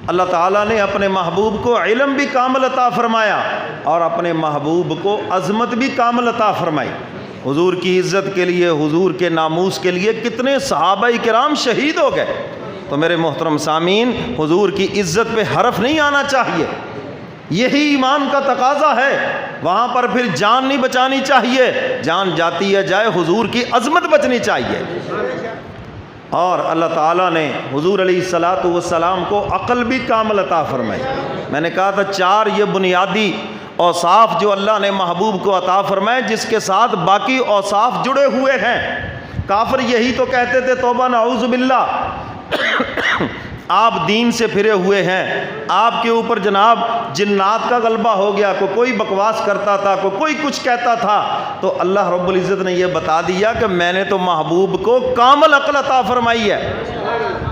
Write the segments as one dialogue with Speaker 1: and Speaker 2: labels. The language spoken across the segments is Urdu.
Speaker 1: اللہ تعالیٰ نے اپنے محبوب کو علم بھی کامل عطا فرمایا اور اپنے محبوب کو عظمت بھی کامل عطا فرمائی۔ حضور کی عزت کے لیے، حضور کے ناموس کے لیے کتنے صحابہ کرام شہید ہو گئے۔ تو میرے محترم سامعین، حضور کی عزت پہ حرف نہیں آنا چاہیے، یہی ایمان کا تقاضا ہے۔ وہاں پر پھر جان نہیں بچانی چاہیے، جان جاتی ہے جائے، حضور کی عظمت بچنی چاہیے۔ اور اللہ تعالیٰ نے حضور علیہ الصلاۃ والسلام کو عقل بھی کامل عطا فرمائی۔ میں نے کہا تھا 4 یہ بنیادی اوصاف جو اللہ نے محبوب کو عطا فرمائے، جس کے ساتھ باقی اوصاف جڑے ہوئے ہیں۔ کافر یہی تو کہتے تھے توبہ نعوذ باللہ، آپ دین سے پھرے ہوئے ہیں، آپ کے اوپر جناب جنات کا غلبہ ہو گیا، کوئی بکواس کرتا تھا، کوئی کچھ کہتا تھا، تو اللہ رب العزت نے یہ بتا دیا کہ میں نے تو محبوب کو کامل عقل عطا فرمائی ہے،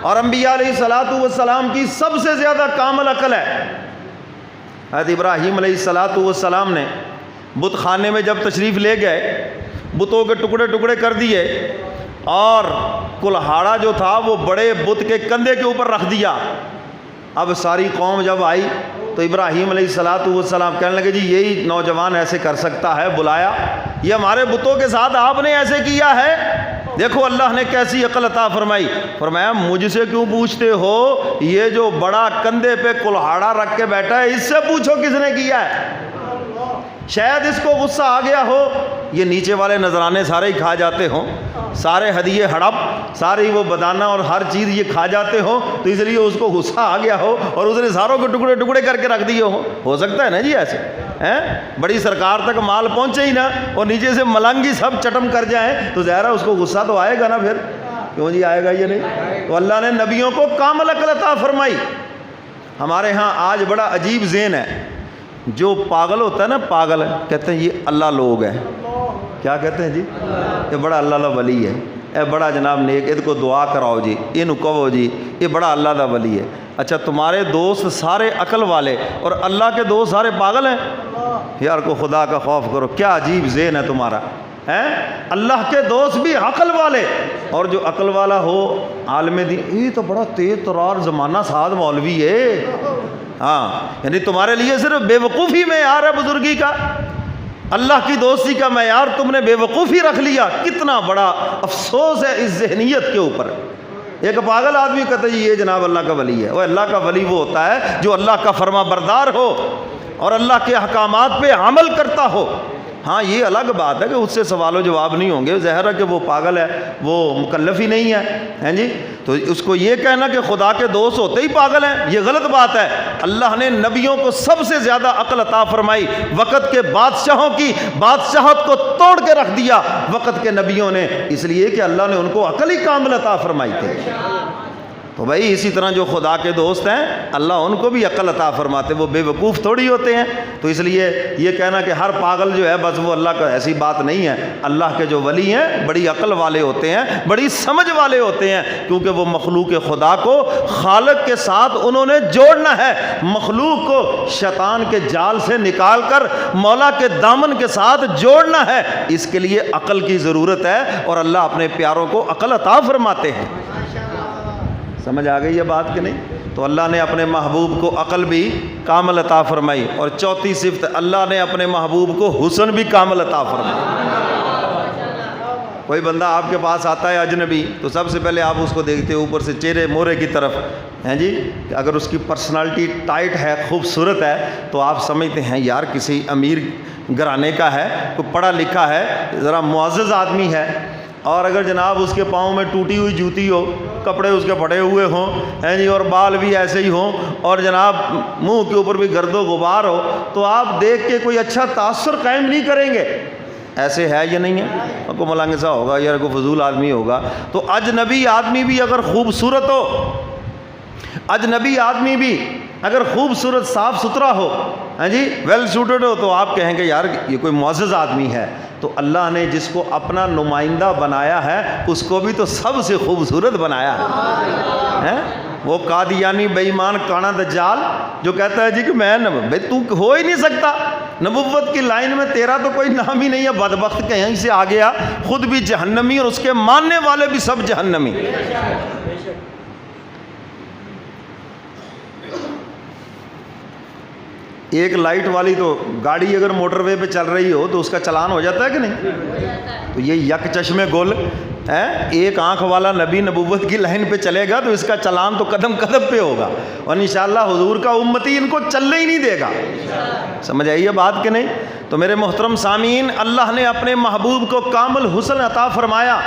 Speaker 1: اور انبیاء علیہ الصلاۃ والسلام کی سب سے زیادہ کامل عقل ہے۔ حضرت ابراہیم علیہ الصلاۃ والسلام نے بت خانے میں جب تشریف لے گئے، بتوں کے ٹکڑے ٹکڑے کر دیے، اور کلہاڑا جو تھا وہ بڑے بت کے کندھے کے اوپر رکھ دیا۔ اب ساری قوم جب آئی تو ابراہیم علیہ الصلاۃ والسلام کہنے لگے جی یہی نوجوان ایسے کر سکتا ہے، بلایا، یہ ہمارے بتوں کے ساتھ آپ نے ایسے کیا ہے، دیکھو اللہ نے کیسی عقل عطا فرمائی۔ فرمایا مجھ سے کیوں پوچھتے ہو، یہ جو بڑا کندھے پہ کلہاڑا رکھ کے بیٹھا ہے اس سے پوچھو کس نے کیا ہے۔ شاید اس کو غصہ آ گیا ہو، یہ نیچے والے نذرانے سارے ہی کھا جاتے ہوں، سارے ہدیے ہڑپ، ساری وہ بدانہ اور ہر چیز یہ کھا جاتے ہو، تو اس لیے اس کو غصہ آ گیا ہو اور اس نے ساروں کے ٹکڑے ٹکڑے کر کے رکھ دیے ہو سکتا ہے نا جی ایسے ہیں، بڑی سرکار تک مال پہنچے ہی نہ اور نیچے سے ملنگی سب چٹم کر جائیں تو ظاہر ہے اس کو غصہ تو آئے گا نا، پھر کیوں جی آئے گا یہ نہیں۔ تو اللہ نے نبیوں کو کامل عقل عطا فرمائی۔ ہمارے ہاں آج بڑا عجیب ذہن ہے، جو پاگل ہوتا ہے نا، پاگل کہتے ہیں یہ اللہ لوگ ہیں، کیا کہتے ہیں جی، یہ بڑا اللہ دا ولی ہے، اے بڑا جناب نیک، یہ کو دعا کراؤ جی، یہ کہو جی یہ بڑا اللہ دا ولی ہے۔ اچھا تمہارے دوست سارے عقل والے اور اللہ کے دوست سارے پاگل ہیں؟ یار کو خدا کا خوف کرو، کیا عجیب ذہن ہے تمہارا ہیں۔ اللہ کے دوست بھی عقل والے، اور جو عقل والا ہو عالم دین، یہ تو بڑا تیز ترار زمانہ ساتھ مولوی ہے، ہاں، یعنی تمہارے لیے صرف بے وقوفی معیار ہے بزرگی کا، اللہ کی دوستی کا معیار تم نے بے وقوفی رکھ لیا۔ کتنا بڑا افسوس ہے اس ذہنیت کے اوپر۔ ایک پاگل آدمی کہتا ہے جی یہ جناب اللہ کا ولی ہے، وہ اللہ کا ولی وہ ہوتا ہے جو اللہ کا فرما بردار ہو اور اللہ کے احکامات پہ عمل کرتا ہو۔ ہاں یہ الگ بات ہے کہ اس سے سوال و جواب نہیں ہوں گے، ظاہر ہے کہ وہ پاگل ہے، وہ مکلف ہی نہیں ہے جی، تو اس کو یہ کہنا کہ خدا کے دوست ہوتے ہی پاگل ہیں، یہ غلط بات ہے۔ اللہ نے نبیوں کو سب سے زیادہ عقل عطا فرمائی، وقت کے بادشاہوں کی بادشاہت کو توڑ کے رکھ دیا وقت کے نبیوں نے، اس لیے کہ اللہ نے ان کو عقل ہی کامل عطا فرمائی تھی۔ تو بھائی اسی طرح جو خدا کے دوست ہیں اللہ ان کو بھی عقل عطا فرماتے، وہ بے وقوف تھوڑی ہوتے ہیں۔ تو اس لیے یہ کہنا کہ ہر پاگل جو ہے بس وہ اللہ کا، ایسی بات نہیں ہے۔ اللہ کے جو ولی ہیں بڑی عقل والے ہوتے ہیں، بڑی سمجھ والے ہوتے ہیں، کیونکہ وہ مخلوق خدا کو خالق کے ساتھ انہوں نے جوڑنا ہے، مخلوق کو شیطان کے جال سے نکال کر مولا کے دامن کے ساتھ جوڑنا ہے، اس کے لیے عقل کی ضرورت ہے، اور اللہ اپنے پیاروں کو عقل عطا فرماتے ہیں۔ سمجھ آ گئی یہ بات کہ نہیں؟ تو اللہ نے اپنے محبوب کو عقل بھی کامل عطا فرمائی، اور چوتھی صفت اللہ نے اپنے محبوب کو حسن بھی کامل عطا فرمائی۔ کوئی بندہ آپ کے پاس آتا ہے اجنبی تو سب سے پہلے آپ اس کو دیکھتے ہیں اوپر سے چہرے مورے کی طرف ہیں جی، اگر اس کی پرسنالٹی ٹائٹ ہے، خوبصورت ہے، تو آپ سمجھتے ہیں یار کسی امیر گھرانے کا ہے، کوئی پڑھا لکھا ہے، ذرا معزز آدمی ہے۔ اور اگر جناب اس کے پاؤں میں ٹوٹی ہوئی جوتی ہو، کپڑے اس کے پھٹے ہوئے ہوں ہیں جی، اور بال بھی ایسے ہی ہوں، اور جناب منہ کے اوپر بھی گرد و غبار ہو، تو آپ دیکھ کے کوئی اچھا تاثر قائم نہیں کریں گے۔ ایسے ہے یا نہیں ہے؟ کو ملنگ سا ہوگا یا کوئی فضول آدمی ہوگا۔ تو اجنبی آدمی بھی اگر خوبصورت ہو، اجنبی آدمی بھی اگر خوبصورت صاف ستھرا ہو، ہاں جی، ویل سوٹڈ ہو، تو آپ کہیں گے یار یہ کوئی معزز آدمی ہے۔ تو اللہ نے جس کو اپنا نمائندہ بنایا ہے اس کو بھی تو سب سے خوبصورت بنایا ہے۔ وہ قادیانی بے ایمان کانا دجال جو کہتا ہے جی کہ میں بھائی تو ہو ہی نہیں سکتا، نبوت کی لائن میں تیرا تو کوئی نام ہی نہیں ہے، بدبخت کہیں سے آ گیا، خود بھی جہنمی اور اس کے ماننے والے بھی سب جہنمی۔ ایک لائٹ والی تو گاڑی اگر موٹر وے پہ چل رہی ہو تو اس کا چلان ہو جاتا ہے کہ نہیں؟ تو یہ یک چشمے گل ہے، ایک آنکھ والا نبی نبوت کی لائن پہ چلے گا تو اس کا چلان تو قدم قدم پہ ہوگا، اور انشاءاللہ حضور کا امتی ان کو چلنے ہی نہیں دے گا۔ سمجھ آئیے بات کہ نہیں؟ تو میرے محترم سامعین، اللہ نے اپنے محبوب کو کامل حسن عطا فرمایا،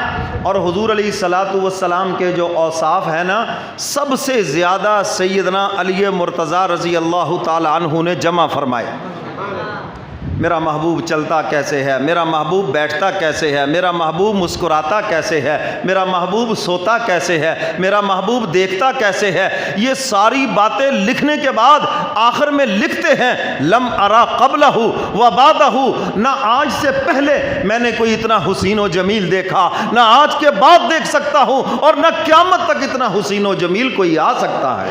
Speaker 1: اور حضور علیہ الصلاۃ والسلام کے جو اوصاف ہیں نا، سب سے زیادہ سیدنا علی مرتضیٰ رضی اللہ تعالی عنہ نے جمع فرمائے۔ میرا محبوب چلتا کیسے ہے، میرا محبوب بیٹھتا کیسے ہے، میرا محبوب مسکراتا کیسے ہے، میرا محبوب سوتا کیسے ہے، میرا محبوب دیکھتا کیسے ہے، یہ ساری باتیں لکھنے کے بعد آخر میں لکھتے ہیں لم ارا قبلہ و بعدہ، نہ آج سے پہلے میں نے کوئی اتنا حسین و جمیل دیکھا، نہ آج کے بعد دیکھ سکتا ہوں، اور نہ قیامت تک اتنا حسین و جمیل کوئی آ سکتا ہے۔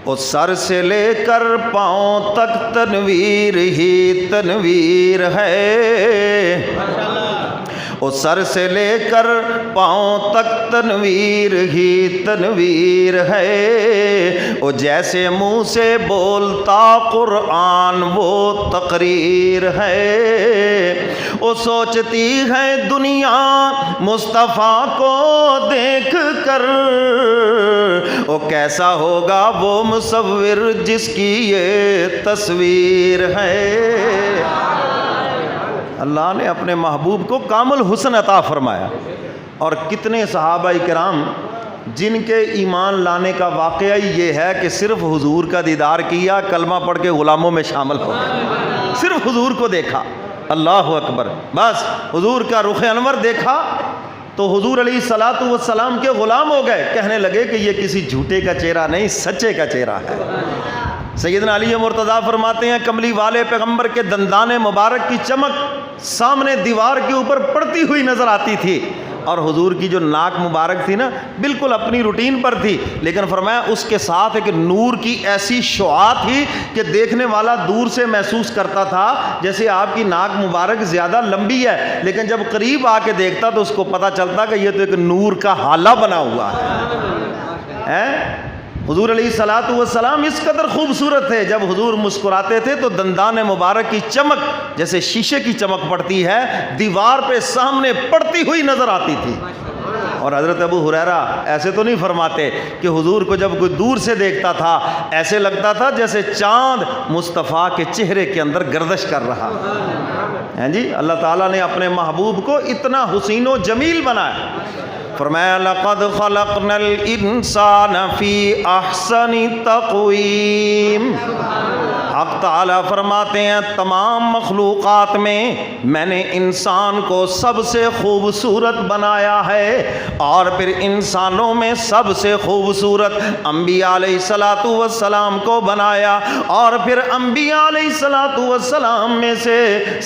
Speaker 1: وہ سر سے لے کر پاؤں تک تنویر ہی تنویر ہے، وہ سر سے لے کر پاؤں تک تنویر ہی تنویر ہے، وہ جیسے منہ سے بولتا قرآن وہ تقریر ہے، وہ سوچتی ہے دنیا مصطفیٰ کو دیکھ کر، وہ کیسا ہوگا وہ مصور جس کی یہ تصویر ہے۔ اللہ نے اپنے محبوب کو کامل حسن عطا فرمایا، اور کتنے صحابہ کرام جن کے ایمان لانے کا واقعہ یہ ہے کہ صرف حضور کا دیدار کیا، کلمہ پڑھ کے غلاموں میں شامل ہو گئے، صرف حضور کو دیکھا، اللہ اکبر، بس حضور کا رخ انور دیکھا تو حضور علیہ الصلاۃ والسلام کے غلام ہو گئے، کہنے لگے کہ یہ کسی جھوٹے کا چہرہ نہیں، سچے کا چہرہ ہے۔ سیدنا علی مرتضیٰ فرماتے ہیں کملی والے پیغمبر کے دندان مبارک کی چمک سامنے دیوار کے اوپر پڑتی ہوئی نظر آتی تھی، اور حضور کی جو ناک مبارک تھی نا بالکل اپنی روٹین پر تھی، لیکن فرمایا اس کے ساتھ ایک نور کی ایسی شعاع تھی کہ دیکھنے والا دور سے محسوس کرتا تھا جیسے آپ کی ناک مبارک زیادہ لمبی ہے، لیکن جب قریب آ کے دیکھتا تو اس کو پتہ چلتا کہ یہ تو ایک نور کا حالہ بنا ہوا ہے۔ حضور علیہ الصلاۃ والسلام اس قدر خوبصورت تھے، جب حضور مسکراتے تھے تو دندان مبارک کی چمک جیسے شیشے کی چمک پڑتی ہے دیوار پہ سامنے پڑتی ہوئی نظر آتی تھی۔ اور حضرت ابو ہریرہ ایسے تو نہیں فرماتے کہ حضور کو جب کوئی دور سے دیکھتا تھا ایسے لگتا تھا جیسے چاند مصطفیٰ کے چہرے کے اندر گردش کر رہا ہے۔ جی اللہ تعالیٰ نے اپنے محبوب کو اتنا حسین و جمیل بنایا۔ فرمایا لقد خلقنا الانسان فی احسن تقویم، حق تعالیٰ فرماتے ہیں تمام مخلوقات میں نے انسان کو سب سے خوبصورت بنایا ہے، اور پھر انسانوں میں سب سے خوبصورت انبیاء علیہ الصلاۃ والسلام کو بنایا، اور پھر انبیاء علیہ الصلاۃ والسلام میں سے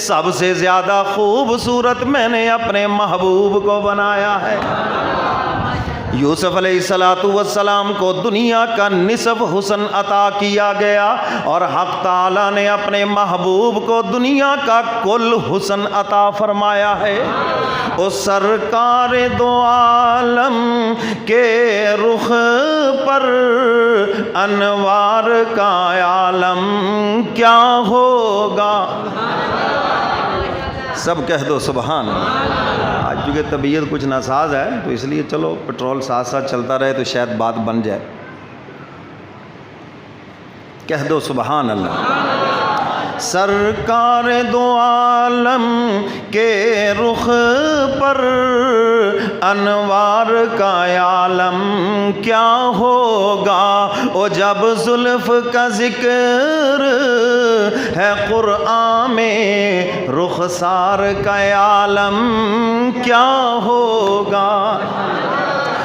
Speaker 1: سب سے زیادہ خوبصورت میں نے اپنے محبوب کو بنایا ہے۔ یوسف علیہ الصلاۃ والسلام کو دنیا کا نصف حسن عطا کیا گیا، اور حق تعالیٰ نے اپنے محبوب کو دنیا کا کل حسن عطا فرمایا ہے۔ او سرکار دو عالم کے رخ پر انوار کا عالم کیا ہوگا، سب کہہ دو سبحان اللہ۔ آج چونکہ طبیعت کچھ ناساز ہے تو اس لیے چلو پٹرول ساتھ ساتھ چلتا رہے تو شاید بات بن جائے، کہہ دو سبحان اللہ۔ سرکار دو عالم کے رخ پر انوار کا عالم کیا ہوگا، او جب زلف کا ذکر ہے قرآن میں رخسار کا عالم کیا ہوگا۔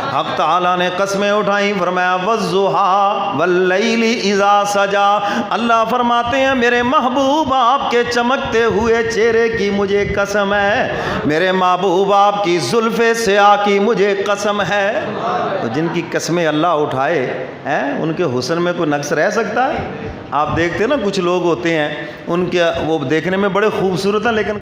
Speaker 1: حق تعالیٰ نے قسمیں اٹھائیں، فرمایا والضحیٰ واللیل اذا سجا، اللہ فرماتے ہیں میرے محبوب آپ کے چمکتے ہوئے چہرے کی مجھے قسم ہے، میرے محبوب آپ کی زلف سیاہ کی مجھے قسم ہے۔ تو جن کی قسمیں اللہ اٹھائے ہیں ان کے حسن میں کوئی نقص رہ سکتا ہے؟ آپ دیکھتے ہیں نا کچھ لوگ ہوتے ہیں ان کے وہ دیکھنے میں بڑے خوبصورت ہیں لیکن